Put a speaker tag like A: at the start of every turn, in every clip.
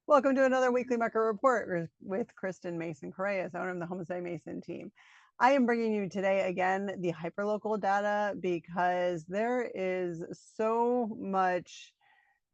A: Welcome to another weekly market report with Kristen Mason Coreas, owner of the Homestay Mason team. I am bringing you today again the hyperlocal data because there is so much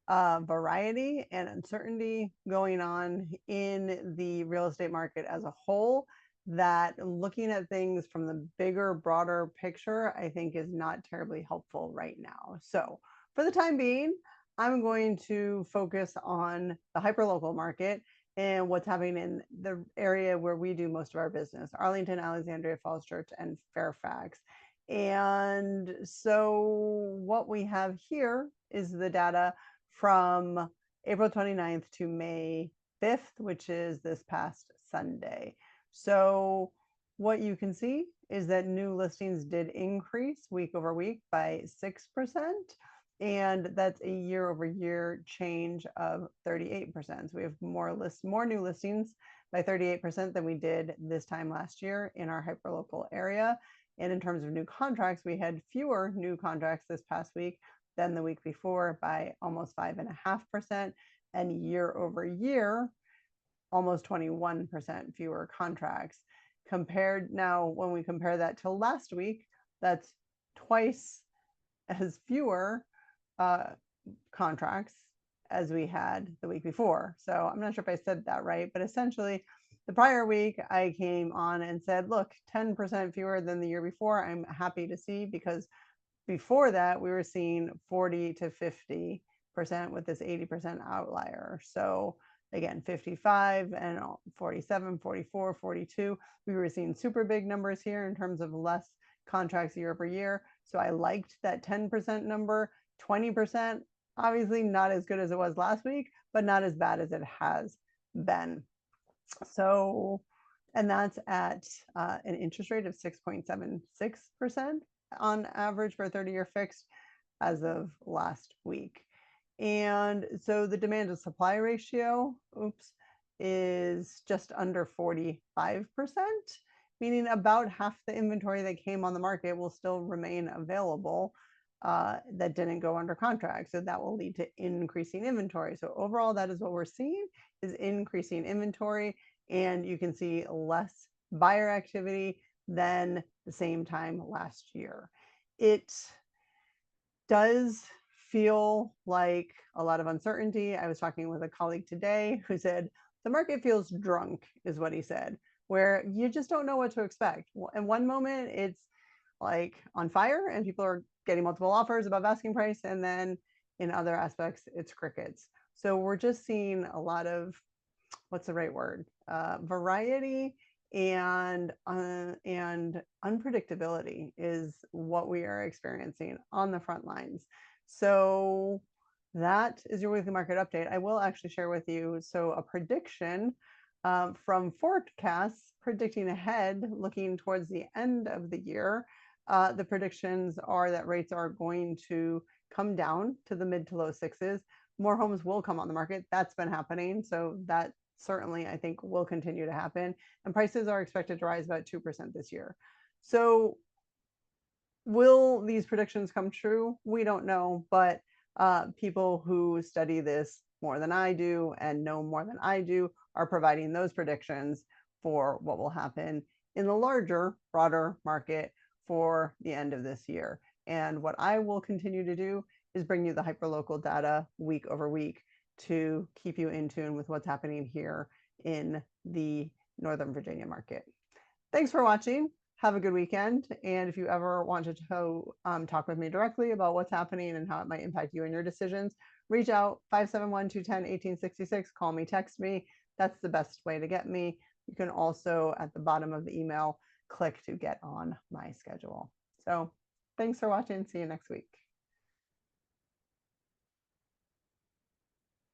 A: variety and uncertainty going on in the real estate market as a whole that looking at things from the bigger, broader picture, I think is not terribly helpful right now. So for the time being, I'm going to focus on the hyperlocal market and what's happening in the area where we do most of our business, Arlington, Alexandria, Falls Church, and Fairfax. And so what we have here is the data from April 29th to May 5th, which is this past Sunday. So what you can see is that new listings did increase week over week by 6%. And that's a year over year change of 38%. So we have more new listings by 38% than we did this time last year in our hyperlocal area. And in terms of new contracts, we had fewer new contracts this past week than the week before by almost 5.5%, and year over year, almost 21% fewer contracts. Compared now, when we compare that to last week, that's twice as fewer contracts as we had the week before. So I'm not sure if I said that right, but essentially the prior week I came on and said, look, 10% fewer than the year before. I'm happy to see, because before that we were seeing 40 to 50% with this 80% outlier. So again, 55 and 47, 44, 42, we were seeing super big numbers here in terms of less contracts year over year. So I liked that 10% number. 20%, obviously not as good as it was last week, but not as bad as it has been. So, and that's at an interest rate of 6.76% on average for a 30-year fixed as of last week. And so the demand to supply ratio, is just under 45%, meaning about half the inventory that came on the market will still remain available that didn't go under contract. So that will lead to increasing inventory. So overall, that is what we're seeing, is increasing inventory, and you can see less buyer activity than the same time last year. It does feel like a lot of uncertainty. I was talking with a colleague today who said, the market feels drunk, is what he said, where you just don't know what to expect. In one moment, it's like on fire and people are getting multiple offers above asking price, and then in other aspects it's crickets. So we're just seeing a lot of, what's the right word, variety and unpredictability is what we are experiencing on the front lines. So that is your weekly market update. I will actually share with you a prediction from forecasts predicting ahead, looking towards the end of the year. The predictions are that rates are going to come down to the mid to low sixes. More homes will come on the market. That's been happening. So that certainly, I think, will continue to happen. And prices are expected to rise about 2% this year. So will these predictions come true? We don't know, but people who study this more than I do and know more than I do are providing those predictions for what will happen in the larger, broader market for the end of this year. And what I will continue to do is bring you the hyperlocal data week over week to keep you in tune with what's happening here in the Northern Virginia market. Thanks for watching. Have a good weekend. And if you ever wanted to talk with me directly about what's happening and how it might impact you and your decisions, reach out 571-210-1866. Call me, text me. That's the best way to get me. You can also, at the bottom of the email, click to get on my schedule. So thanks for watching. See you next week.